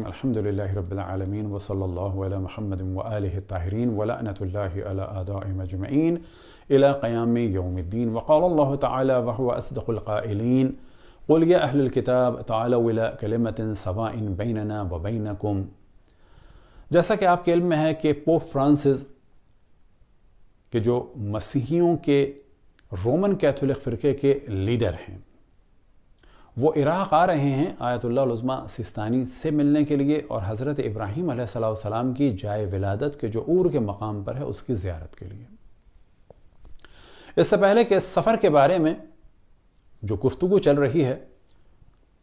الرحیم الحمدللہ رب العالمین وصلی اللہ علی محمد وآلہ الطاہرین ولعنۃ اللہ علی اعدائهم اجمعین الی قیام یوم الدین وقال اللہ تعالی وهو اصدق القائلین قل یا اہل الکتاب تعالوا الی کلمۃ سواء بیننا وبینکم۔ جیسا کہ آپ کے علم میں ہے کہ پوپ فرانسس کہ جو مسیحیوں کے رومن کیتھولک فرقے کے لیڈر ہیں، وہ عراق آ رہے ہیں آیت اللہ العظمیٰ سیستانی سے ملنے کے لیے اور حضرت ابراہیم علیہ السلام کی جائے ولادت کے جو عور کے مقام پر ہے اس کی زیارت کے لیے۔ اس سے پہلے کہ اس سفر کے بارے میں جو گفتگو چل رہی ہے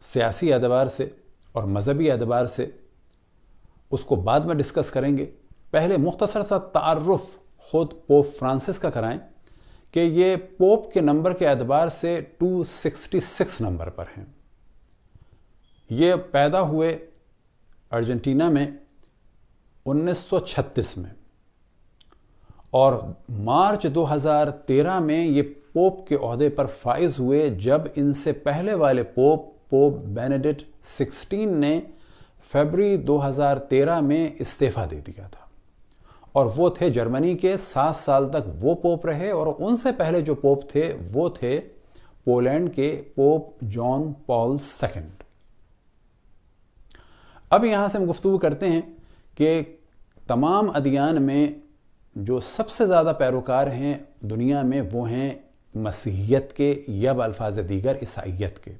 سیاسی اعتبار سے اور مذہبی اعتبار سے، اس کو بعد میں ڈسکس کریں گے۔ پہلے مختصر سا تعارف خود پوپ فرانسس کا کرائیں کہ یہ پوپ کے نمبر کے اعتبار سے 266 نمبر پر ہیں۔ یہ پیدا ہوئے ارجنٹینا میں 1936 میں، اور مارچ 2013 میں یہ پوپ کے عہدے پر فائز ہوئے، جب ان سے پہلے والے پوپ بینیڈکٹ 16 نے فروری 2013 میں استعفیٰ دے دیا تھا، اور وہ تھے جرمنی کے 7 سال تک وہ پوپ رہے، اور ان سے پہلے جو پوپ تھے وہ تھے پولینڈ کے پوپ جان پال II۔ اب یہاں سے ہم گفتگو کرتے ہیں کہ تمام ادیان میں جو سب سے زیادہ پیروکار ہیں دنیا میں وہ ہیں مسیحیت کے یا بالفاظ دیگر عیسائیت کے،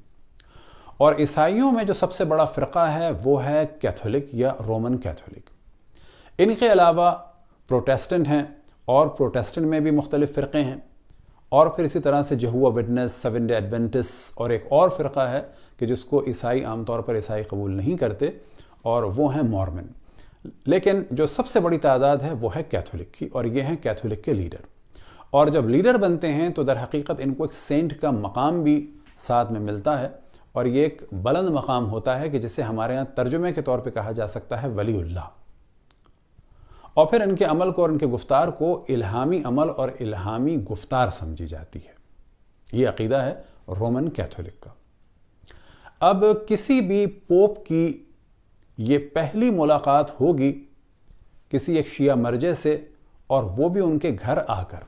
اور عیسائیوں میں جو سب سے بڑا فرقہ ہے وہ ہے کیتھولک یا رومن کیتھولک۔ ان کے علاوہ پروٹیسٹنٹ ہیں، اور پروٹیسٹنٹ میں بھی مختلف فرقے ہیں، اور پھر اسی طرح سے جہووا وٹنس، 7 ڈے ایڈوینٹس، اور ایک اور فرقہ ہے کہ جس کو عیسائی عام طور پر عیسائی قبول نہیں کرتے، اور وہ ہیں مورمن۔ لیکن جو سب سے بڑی تعداد ہے وہ ہے کیتھولک کی، اور یہ ہیں کیتھولک کے لیڈر۔ اور جب لیڈر بنتے ہیں تو در حقیقت ان کو ایک سینٹ کا مقام بھی ساتھ میں ملتا ہے، اور یہ ایک بلند مقام ہوتا ہے کہ جسے ہمارے ہاں ترجمے کے طور پہ کہا جا سکتا ہے ولی اللہ۔ اور پھر ان کے عمل کو اور ان کے گفتار کو الہامی عمل اور الہامی گفتار سمجھی جاتی ہے۔ یہ عقیدہ ہے رومن کیتھولک کا۔ اب کسی بھی پوپ کی یہ پہلی ملاقات ہوگی کسی ایک شیعہ مرجع سے، اور وہ بھی ان کے گھر آ کر۔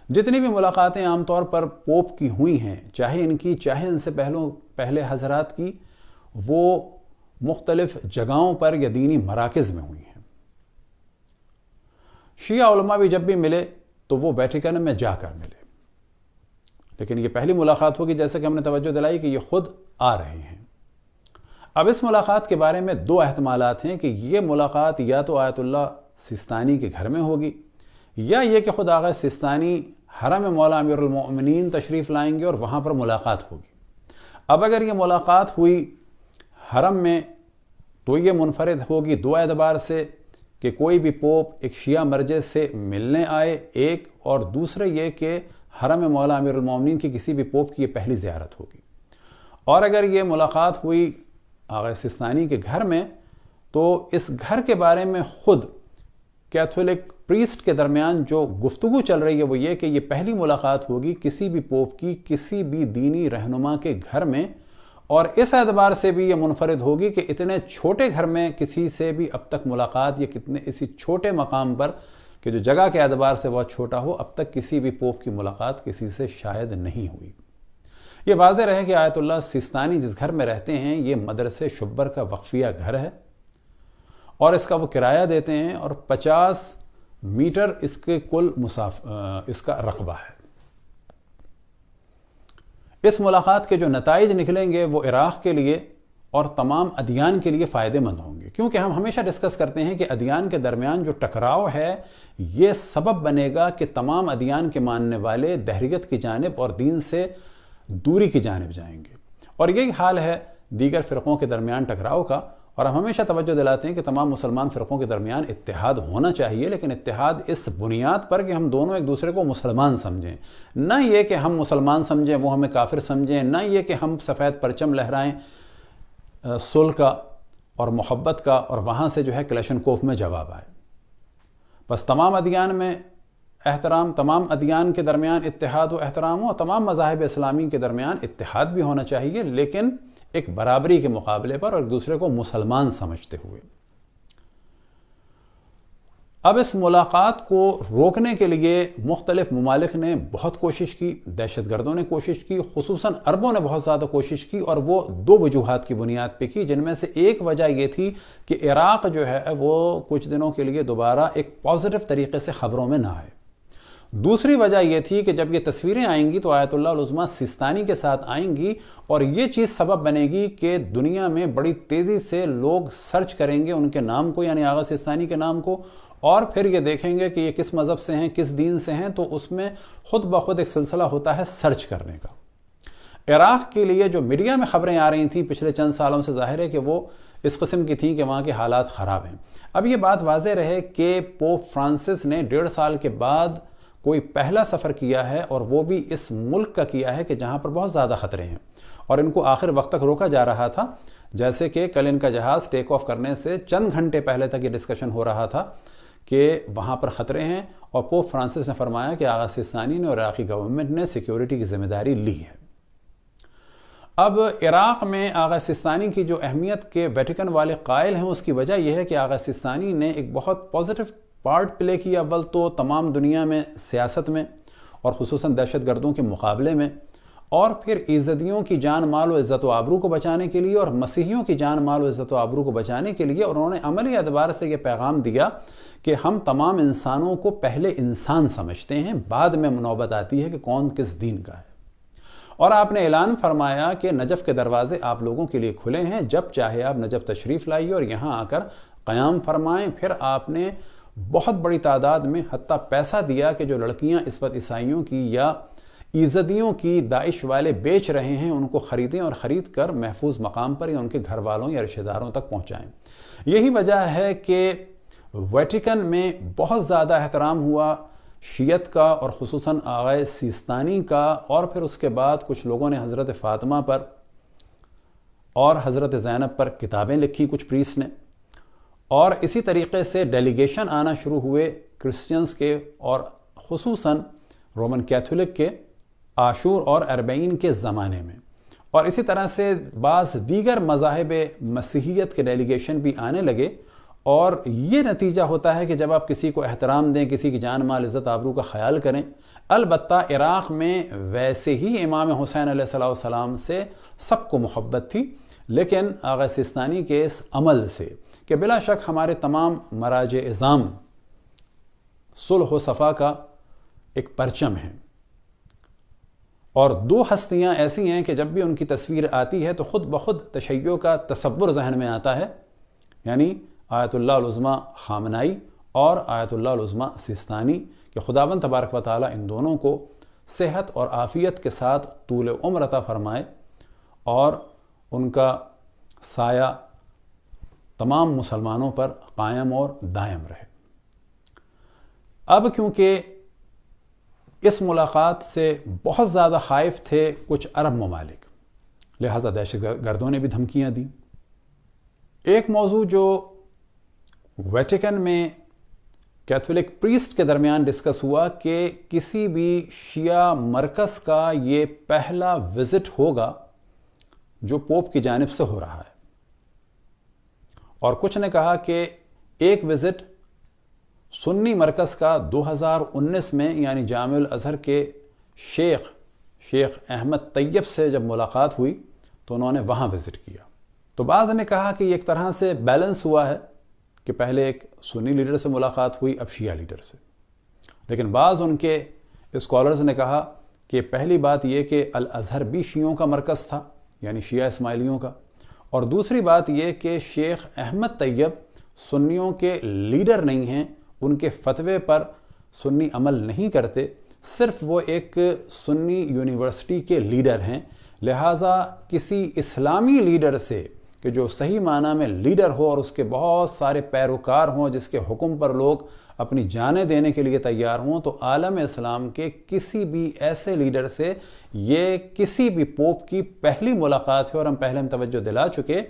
جتنی بھی ملاقاتیں عام طور پر پوپ کی ہوئی ہیں، چاہے ان کی چاہے ان سے پہلے حضرات کی، وہ مختلف جگہوں پر یا دینی مراکز میں ہوئی ہیں۔ شیعہ علماء بھی جب بھی ملے تو وہ ویٹیکن میں جا کر ملے، لیکن یہ پہلی ملاقات ہوگی جیسے کہ ہم نے توجہ دلائی کہ یہ خود آ رہے ہیں۔ اب اس ملاقات کے بارے میں 2 احتمالات ہیں کہ یہ ملاقات یا تو آیت اللہ سیستانی کے گھر میں ہوگی، یا یہ کہ خود آغا سیستانی حرم مولا امیر المؤمنین تشریف لائیں گے اور وہاں پر ملاقات ہوگی۔ اب اگر یہ ملاقات ہوئی حرم میں تو یہ منفرد ہوگی 2 اعتبار سے کہ کوئی بھی پوپ ایک شیعہ مرجع سے ملنے آئے، ایک، اور دوسرے یہ کہ حرم مولا امیر المؤمنین کی کسی بھی پوپ کی یہ پہلی زیارت ہوگی۔ اور اگر یہ ملاقات ہوئی آغا سیستانی کے گھر میں تو اس گھر کے بارے میں خود کیتھولک پریسٹ کے درمیان جو گفتگو چل رہی ہے وہ یہ کہ یہ پہلی ملاقات ہوگی کسی بھی پوپ کی کسی بھی دینی رہنما کے گھر میں، اور اس اعتبار سے بھی یہ منفرد ہوگی کہ اتنے چھوٹے گھر میں کسی سے بھی اب تک ملاقات، یا کتنے اسی چھوٹے مقام پر کہ جو جگہ کے اعتبار سے بہت چھوٹا ہو، اب تک کسی بھی پوپ کی ملاقات کسی سے شاید نہیں ہوئی۔ یہ واضح رہے کہ آیت اللہ سیستانی جس گھر میں رہتے ہیں یہ مدرسے شبر کا وقفیہ گھر ہے، اور اس کا وہ کرایہ دیتے ہیں، اور 50 میٹر اس کے کل اس کا رقبہ ہے۔ اس ملاقات کے جو نتائج نکلیں گے وہ عراق کے لیے اور تمام ادیان کے لیے فائدہ مند ہوں گے، کیونکہ ہم ہمیشہ ڈسکس کرتے ہیں کہ ادیان کے درمیان جو ٹکراؤ ہے یہ سبب بنے گا کہ تمام ادیان کے ماننے والے دہریت کی جانب اور دین سے دوری کی جانب جائیں گے، اور یہی حال ہے دیگر فرقوں کے درمیان ٹکراؤ کا۔ اور ہم ہمیشہ توجہ دلاتے ہیں کہ تمام مسلمان فرقوں کے درمیان اتحاد ہونا چاہیے، لیکن اتحاد اس بنیاد پر کہ ہم دونوں ایک دوسرے کو مسلمان سمجھیں، نہ یہ کہ ہم مسلمان سمجھیں وہ ہمیں کافر سمجھیں، نہ یہ کہ ہم سفید پرچم لہرائیں صلح کا اور محبت کا، اور وہاں سے جو ہے کلیشنکوف میں جواب آئے۔ بس تمام ادیان میں احترام، تمام ادیان کے درمیان اتحاد و احترام ہو، اور تمام مذاہب اسلامی کے درمیان اتحاد بھی ہونا چاہیے، لیکن ایک برابری کے مقابلے پر اور ایک دوسرے کو مسلمان سمجھتے ہوئے۔ اب اس ملاقات کو روکنے کے لیے مختلف ممالک نے بہت کوشش کی، دہشت گردوں نے کوشش کی، خصوصاً عربوں نے بہت زیادہ کوشش کی، اور وہ دو وجوہات کی بنیاد پہ کی، جن میں سے ایک وجہ یہ تھی کہ عراق جو ہے وہ کچھ دنوں کے لیے دوبارہ ایک پازیٹیو طریقے سے خبروں میں نہ آئے۔ دوسری وجہ یہ تھی کہ جب یہ تصویریں آئیں گی تو آیت اللہ العظمیٰ سیستانی کے ساتھ آئیں گی، اور یہ چیز سبب بنے گی کہ دنیا میں بڑی تیزی سے لوگ سرچ کریں گے ان کے نام کو، یعنی آغا سیستانی کے نام کو، اور پھر یہ دیکھیں گے کہ یہ کس مذہب سے ہیں، کس دین سے ہیں، تو اس میں خود بخود ایک سلسلہ ہوتا ہے سرچ کرنے کا۔ عراق کے لیے جو میڈیا میں خبریں آ رہی تھیں پچھلے چند سالوں سے، ظاہر ہے کہ وہ اس قسم کی تھیں کہ وہاں کے حالات خراب ہیں۔ اب یہ بات واضح رہے کہ پوپ فرانسس نے 1.5 سال کے بعد کوئی پہلا سفر کیا ہے، اور وہ بھی اس ملک کا کیا ہے کہ جہاں پر بہت زیادہ خطرے ہیں، اور ان کو آخر وقت تک روکا جا رہا تھا، جیسے کہ کل ان کا جہاز ٹیک آف کرنے سے چند گھنٹے پہلے تک یہ ڈسکشن ہو رہا تھا کہ وہاں پر خطرے ہیں، اور پوپ فرانسس نے فرمایا کہ آغا سیستانی نے اور عراقی گورنمنٹ نے سیکیورٹی کی ذمہ داری لی ہے۔ اب عراق میں آغا سیستانی کی جو اہمیت کے ویٹیکن والے قائل ہیں، اس کی وجہ یہ ہے کہ آغا سیستانی نے ایک بہت پازیٹیو پارٹ پلے کیا، اول تو تمام دنیا میں سیاست میں، اور خصوصاً دہشت گردوں کے مقابلے میں، اور پھر عیزدیوں کی جان مال و عزت و آبرو کو بچانے کے لیے اور مسیحیوں کی جان مال و عزت و آبرو کو بچانے کے لیے، اور انہوں نے عملی اعتبار سے یہ پیغام دیا کہ ہم تمام انسانوں کو پہلے انسان سمجھتے ہیں، بعد میں نوبت آتی ہے کہ کون کس دین کا ہے۔ اور آپ نے اعلان فرمایا کہ نجف کے دروازے آپ لوگوں کے لیے کھلے ہیں، جب چاہے آپ نجف تشریف لائیے اور یہاں آ کر قیام فرمائیں۔ پھر آپ نے بہت بڑی تعداد میں حتیٰ پیسہ دیا کہ جو لڑکیاں اس وقت عیسائیوں کی یا عیزدیوں کی داعش والے بیچ رہے ہیں، ان کو خریدیں اور خرید کر محفوظ مقام پر یا ان کے گھر والوں یا رشتہ داروں تک پہنچائیں۔ یہی وجہ ہے کہ ویٹیکن میں بہت زیادہ احترام ہوا شیعت کا، اور خصوصاً آغا سیستانی کا، اور پھر اس کے بعد کچھ لوگوں نے حضرت فاطمہ پر اور حضرت زینب پر کتابیں لکھی، کچھ پریس نے، اور اسی طریقے سے ڈیلیگیشن آنا شروع ہوئے کرسچنز کے اور خصوصاً رومن کیتھولک کے عاشور اور اربعین کے زمانے میں، اور اسی طرح سے بعض دیگر مذاہب مسیحیت کے ڈیلیگیشن بھی آنے لگے۔ اور یہ نتیجہ ہوتا ہے کہ جب آپ کسی کو احترام دیں، کسی کی جان مال عزت آبرو کا خیال کریں۔ البتہ عراق میں ویسے ہی امام حسین علیہ السلام سے سب کو محبت تھی، لیکن آغا سیستانی کے اس عمل سے کہ بلا شک ہمارے تمام مراجع اعظام صلح و صفا کا ایک پرچم ہے، اور دو ہستیاں ایسی ہیں کہ جب بھی ان کی تصویر آتی ہے تو خود بخود تشیع کا تصور ذہن میں آتا ہے، یعنی آیت اللہ العظمیٰ خامنائی اور آیت اللہ العظمیٰ سیستانی، کہ خداوند تبارک و تعالیٰ ان دونوں کو صحت اور عافیت کے ساتھ طول عمر عطا فرمائے، اور ان کا سایہ تمام مسلمانوں پر قائم اور دائم رہے۔ اب کیونکہ اس ملاقات سے بہت زیادہ خائف تھے کچھ عرب ممالک، لہذا دہشت گردوں نے بھی دھمکیاں دیں۔ ایک موضوع جو ویٹیکن میں کیتھولک پریسٹ کے درمیان ڈسکس ہوا کہ کسی بھی شیعہ مرکز کا یہ پہلا وزٹ ہوگا جو پوپ کی جانب سے ہو رہا ہے، اور کچھ نے کہا کہ ایک وزٹ سنی مرکز کا 2019 میں، یعنی جامع الازہر کے شیخ احمد طیب سے جب ملاقات ہوئی تو انہوں نے وہاں وزٹ کیا۔ تو بعض نے کہا کہ یہ ایک طرح سے بیلنس ہوا ہے کہ پہلے ایک سنی لیڈر سے ملاقات ہوئی، اب شیعہ لیڈر سے، لیکن بعض ان کے اسکالرز نے کہا کہ پہلی بات یہ کہ الازہر بھی شیعوں کا مرکز تھا، یعنی شیعہ اسماعیلیوں کا، اور دوسری بات یہ کہ شیخ احمد طیب سنیوں کے لیڈر نہیں ہیں، ان کے فتوے پر سنی عمل نہیں کرتے، صرف وہ ایک سنی یونیورسٹی کے لیڈر ہیں، لہٰذا کسی اسلامی لیڈر سے کہ جو صحیح معنی میں لیڈر ہو اور اس کے بہت سارے پیروکار ہوں، جس کے حکم پر لوگ اپنی جانیں دینے کے لیے تیار ہوں، تو عالم اسلام کے کسی بھی ایسے لیڈر سے یہ کسی بھی پوپ کی پہلی ملاقات ہے، اور ہم پہلے توجہ دلا چکے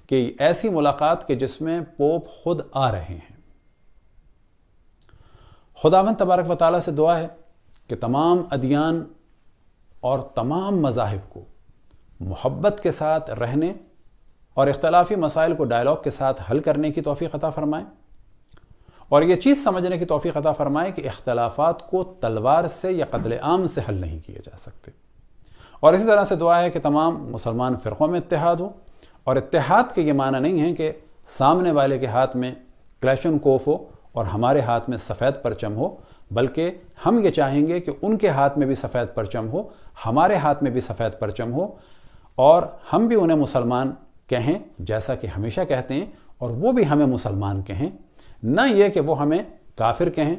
کہ ایسی ملاقات کہ جس میں پوپ خود آ رہے ہیں۔ خداوند تبارک و تعالیٰ سے دعا ہے کہ تمام ادیان اور تمام مذاہب کو محبت کے ساتھ رہنے اور اختلافی مسائل کو ڈائلاگ کے ساتھ حل کرنے کی توفیق عطا فرمائے، اور یہ چیز سمجھنے کی توفیق عطا فرمائے کہ اختلافات کو تلوار سے یا قتل عام سے حل نہیں کیے جا سکتے۔ اور اسی طرح سے دعا ہے کہ تمام مسلمان فرقوں میں اتحاد ہو، اور اتحاد کے یہ معنی نہیں ہے کہ سامنے والے کے ہاتھ میں کلیشن کوف ہو اور ہمارے ہاتھ میں سفید پرچم ہو، بلکہ ہم یہ چاہیں گے کہ ان کے ہاتھ میں بھی سفید پرچم ہو، ہمارے ہاتھ میں بھی سفید پرچم ہو، اور ہم بھی انہیں مسلمان کہیں جیسا کہ ہمیشہ کہتے ہیں، اور وہ بھی ہمیں مسلمان کہیں، نہ یہ کہ وہ ہمیں کافر کہیں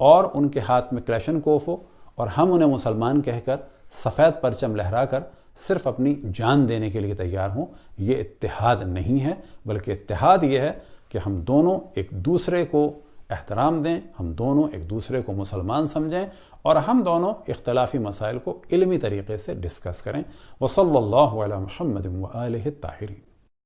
اور ان کے ہاتھ میں کلیشن کوف ہو اور ہم انہیں مسلمان کہہ کر سفید پرچم لہرا کر صرف اپنی جان دینے کے لیے تیار ہوں۔ یہ اتحاد نہیں ہے، بلکہ اتحاد یہ ہے کہ ہم دونوں ایک دوسرے کو احترام دیں، ہم دونوں ایک دوسرے کو مسلمان سمجھیں، اور ہم دونوں اختلافی مسائل کو علمی طریقے سے ڈسکس کریں۔ وصلی اللہ علی محمد وآلہ الطاہرین۔